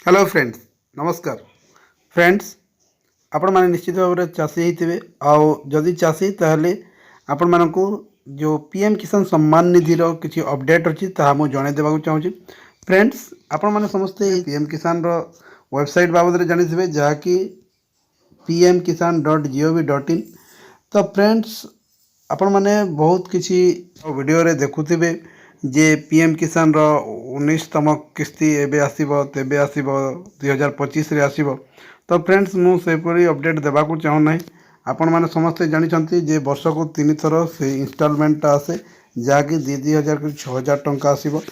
Hello friends नमस्कार friends आपण माने निश्चित भाव में चाषी होते आउ जदि चाषी ताहले आपण मानकु जो पीएम किसान सम्मान निधि रो किछि अपडेट अछि ताहा मु जणे देबाक चाहूची फ्रेंड्स आपण माने समस्ते पीएम किसान रो वेबसाइट बाबद रे जानिथिबे जाकी pmkisan.gov.in। तो फ्रेंड्स आपण माने बहुत किसी वीडियो रे देखुथिबे जे पीएम किसान रो 19तम किस्ती एबे आसीबो तेबे आसीबो 2025 रे आसीबो। तो फ्रेंड्स मु सेपरी अपडेट देबाकू चाहू नाही। आपण माने समस्त जानि छंती जे वर्ष को 3 थर से इंस्टॉलमेंट आसे जाकी 2000 के 6000 टंका आसीबो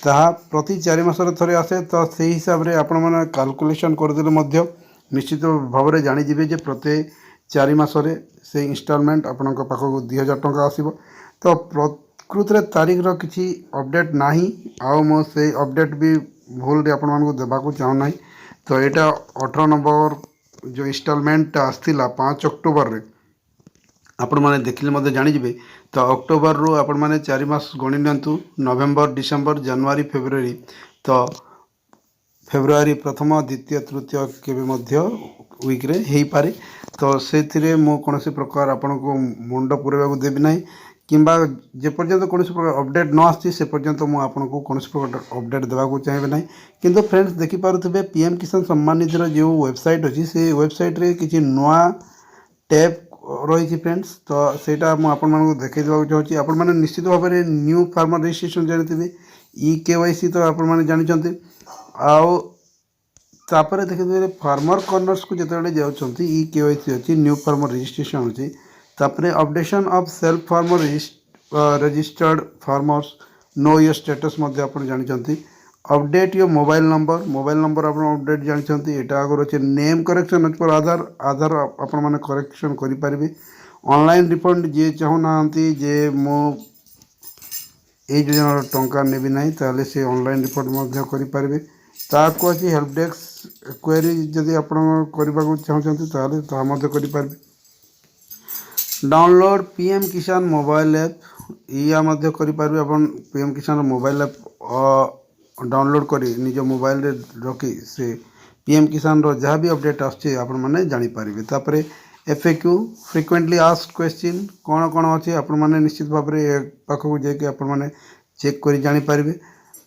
ताहा प्रति 4 मास रे थरे आसे। तो सेही हिसाब रे आपण माने कैलकुलेशन कर देले मध्य निश्चित भाव में जानीजे जे प्रति 4 मासरे से इंस्टॉलमेंट आपणक पाखक 2000 टंका आसीबो। तो प्रकृत रे तारीख रो किछि अपडेट नाही आउ मो से अपडेट भी भूल रे आपण मानकु देबाकू चाहू नाही। तो एटा 18 नंबर जो इंस्टॉलमेंट आस्थिला 5 अक्टोबर रे आपण माने देखिले मते जानिजिबे। तो अक्टोबर रो आपण माने 4 मास गणी नियंतु नवेम्बर डिसेम्बर जनवरी फेब्रुआरी। तो फेब्रुआरी प्रथम द्वितीय तृतीय केबे मध्य वीक रे हेई पारे। तो से मु कौन प्रकार आपण को मुंड पुरेबा देवी ना किंबा जे पर्यंत कौन प्रकार अपडेट न आसी से पर्यंत मु आपन को कौन प्रकार अपडेट देवाक चाहिए ना। किंतु फ्रेंड्स देखि पारुथिबे पीएम किसान सम्मान निधि रो जो वेबसाइट अछि से वेबसाइट रे किछि नवा टैब रही फ्रेंड्स। तो सेटा मु आपन मानकु देखै देबाक चाहूची। आपन माने निश्चित भाव में न्यू फार्मर रजिस्ट्रेशन जानिथिबे केवाईसी तो आपन माने जानिचंती आउ तापर देखिए फार्मर कॉर्नर्स को जिते जाऊँगी केवाईसी अच्छी न्यू फार्मर रजिस्ट्रेशन अच्छी तापर updation of self farmer registered farmers know your status जानते अपडेट योर मोबाइल नंबर आप अपडेट जानते यहाँ आगर अच्छे नेम करेक्शन पर आधार आधार आपण मैंने करेक्शन करेंगे। ऑनलाइन रिफंड जी चाहूना जे मो ये योजना टंका नेबी ना ताले से ऑनलाइन रिफंड करेंगे। ताकू अच्छी हेल्प डेस्क क्वेरी जदि आप चाहते ताले करें। डाउनलोड पीएम किसान मोबाइल ऐप या करें अपन पीएम किसान मोबाइल ऐप डाउनलोड कर निज मोबाइल रे रखी से पीएम किसान रो जहाँ भी अपडेट आछे आपण माने जानि पारिबे। तापरे एफएक्यू फ्रिक्वेंटली आस्क्ड क्वेश्चन कौन कौन अच्छे आपण माने निश्चित भाव में पाखक जाके आपण माने चेक कर जानि पारिबे।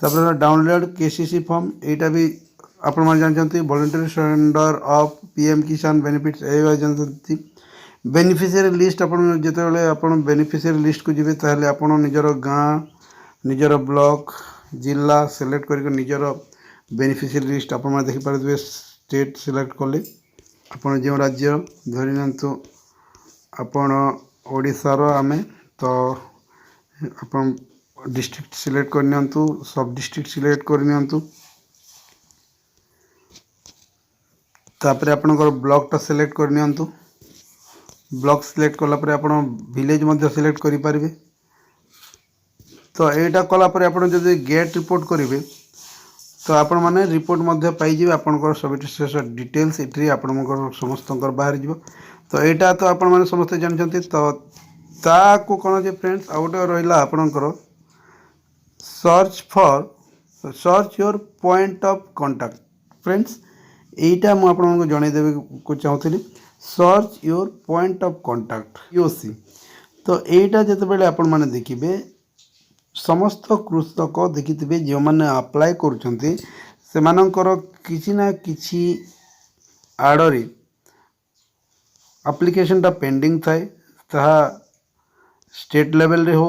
तापर डाउनलोड केसीसी फॉर्म यहाँ भी आपण माने जानते वॉलंटरी सरेंडर ऑफ पीएम किसान बेनिफिट्स ए जानते बेनिफिशियरी लिस्ट आपण जेतेबेले आपण बेनिफिशियरी लिस्ट को जिबे ताहले आपण निजर गाँ निजर ब्लॉक जिला सिलेक्ट कर निजर बेनिफिशियरी लिस्ट आपण माने देखि पारे। स्टेट सिलेक्ट कले आपण जो राज्य धरि नंतु आपण ओडिसा रो आमे तो आपण डिस्ट्रिक्ट सिलेक्ट कर नियंतु सब डिस्ट्रिक्ट सिलेक्ट कर नियंतु तापर आपनकर ब्लॉक टा सिलेक्ट कर नियंतु ब्लॉक सिलेक्ट कला परे आपण विलेज मध्य सिलेक्ट करि पारिबे। तो एटा कला परे आपण जदि गेट रिपोर्ट करिवे तो आपण माने रिपोर्ट मध्य पाई जिवे आपनकर सब डिटेल्स एट्री आपनकर समस्तकर बाहर जिवो। तो एटा तो आपण माने समस्त जानछंती। तो ता को कोन जे फ्रेंड्स आउट रहिला आपनकर search your point of contact friends एटा मु आपन को जणै देबे को चाहूतली search your point of contact POC. तो एटा जते बेले आपन माने देखिबे समस्त कृषक देखिथिबे जो माने अप्लाई करूछंती से मानकर किछि ना किछि आडरी एप्लिकेशन टा पेंडिंग थाए ताहा स्टेट लेवल रे हो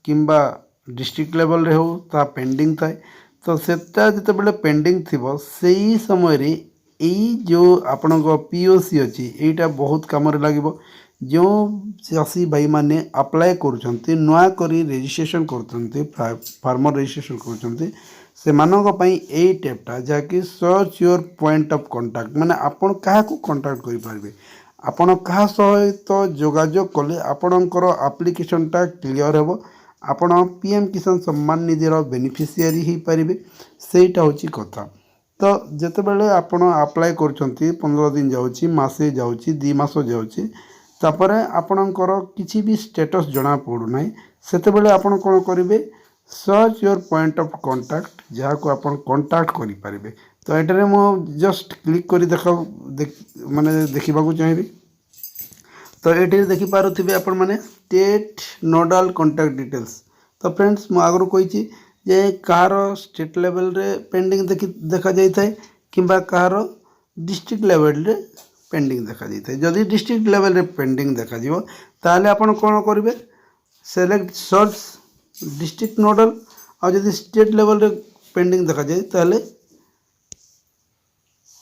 किंबा डिस्ट्रिक्ट लेवल रे हो ता पेंडिंग थाए। तो सेटा जते बेले पेंडिंग थिबो सेही समय रे एई जो आपण पीओसी अच्छी यहाँ बहुत कम लगे जो चाषी भाई मैंने अप्लाई कर नुआ करी रजिस्ट्रेशन कर फार्मर रजिस्ट्रेशन कर टेपटा जहाँकि search your point of contact माने आपण क्या कांटेक्ट करें आपण क्या सहित जोगाजोग कले आपणकर एप्लिकेशन टा क्लियर हेबो आपण पीएम किसान सम्मान निधि बेनिफिशियरी हो पारे सेटा होची कथा। तो जिते बड़े आपण अप्लाई कर 15 दिन जाऊँगी मसे जाऊँगी 2 मास जाऊँगी तापर आपणकर किसी भी स्टेटस जना पड़ूना से आपण कौन करेंगे search your point of contact जहाँ को आप कांटेक्ट करें तो एटारे मु जस्ट क्लिक करी माने देखा चाहिए। तो ये देखिपे आपण मैंने स्टेट नोडाल कॉन्टैक्ट डिटेल्स। तो फ्रेंड्स मु आगु कही जे कहार स्टेट लेवल रे पेंडिंग देखा जाए कि कहार डिस्ट्रिक्ट लेवल रे पेंडिंग देखा जाए। जदि डिस्ट्रिक्ट लेवल रे पेंडिंग देखा जीवो ताले आपण कौन करेंगे सेलेक्ट सर्च डिस्ट्रिक्ट नोडाल। और जदि स्टेट लेवल रे पेंडिंग देखा जाए ताले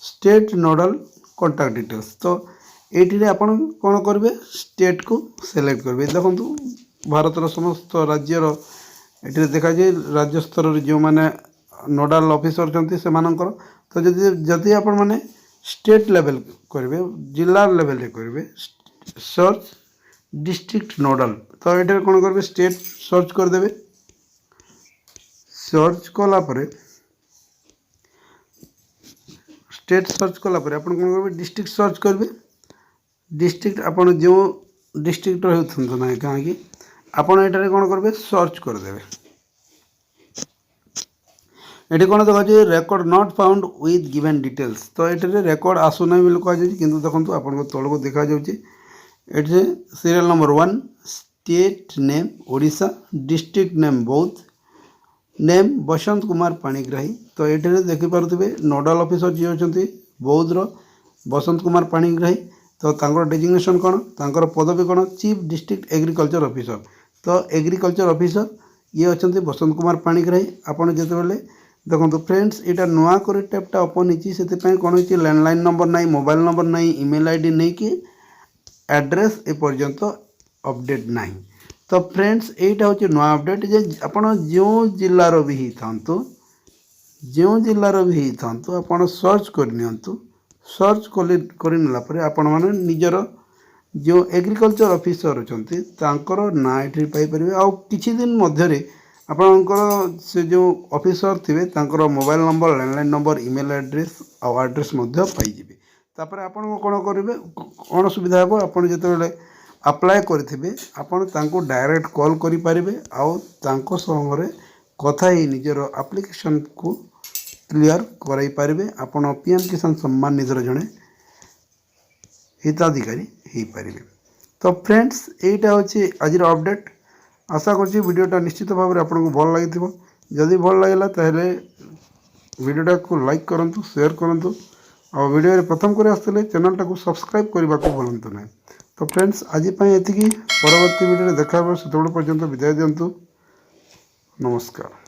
स्टेट नोडाल कॉन्टैक्ट डिटेल्स। तो ये आपण कौन करेंगे स्टेट को सिलेक्ट करेंगे। देखो भारतर समस्त राज्यर ये देखा जाए राज्य स्तर जो मैंने नोडाल ऑफिसर अच्छा से। तो जदि आपण मैंने स्टेट लेवल करेंगे जिला लेवल रे करेंगे सर्च डिस्ट्रिक्ट नोडाल। तो ये कौन करेंगे स्टेट सर्च करदे। सर्च कलापर स्टेट सर्च कलापर आप कौन करेंगे डिस्ट्रिक्ट सर्च करेंगे। डिस्ट्रिक्ट आपन जो डिस्ट्रिक्ट होता ना कहीं आपड़ ये कौन करेंगे सर्च करदे। ये कौन देखा record not found with given details. तो ये रेकर्ड आसुना बोली कहुई कि देखो आप तौक देखा ये serial number 1 state name Odisha district name बौद्ध नेम बसंत कुमार पाणिग्राही। तो ये देखिपे नोडाल ऑफिसर जी अच्छा बौद्ध बसंत कुमार पाणिग्राही। तो तांकर डेजिग्नेशन कौन तांकर पदवी कौन चीफ डिस्ट्रिक्ट एग्रीकल्चर ऑफिसर। तो एग्रीकल्चर ऑफिसर ये अच्छा बसंत कुमार पाणिग्राही। आपड़ जिते देखो फ्रेंड्स यहाँ नुआ कर टैपटा ओपन होती कौन हो लैंडलाइन नंबर ना मोबाइल नंबर ना ईमेल आईडी नहीं कि एड्रेस एपर्यंत अपडेट ना। तो फ्रेंड्स यहाँ हूँ नुआ अपडेट जे आप जो जिलार भी था जो जिलार भी था आप सर्च करनी सर्च कर आपण मैंने निजर जो एग्रीकल्चर ऑफिसर अच्छा ना ये पाइपर। आउ किछि दिन मध्य आपणकर से जो ऑफिसर थे mobile number landline number email address और एड्रेस पाइबे। तापर आपण कौन करेंगे कौन सुविधा हे आप जो अप्लाई करेंगे आपण डायरेक्ट कॉल करेंगे आउ कथा ही निजर एप्लिकेशन को क्लियर कराई पारे। आपण पीएम किसान सम्मान निधि जड़े हिताधिकारी हो पारे। तो फ्रेंड्स यहाँ हूँ आज अपडेट। आशा करछि वीडियोटा निश्चित भाव में आपको भल लगी। जदि भल लगे ताहले वीडियोटा को लाइक करूँ शेयर करूँ और वीडियो प्रथम कर आसते चैनलटा को सब्सक्राइब करने को भूलु ना। तो फ्रेंड्स आज ये परवर्ती वीडियो देखा से पर्यंत विदाय दिंतु। नमस्कार।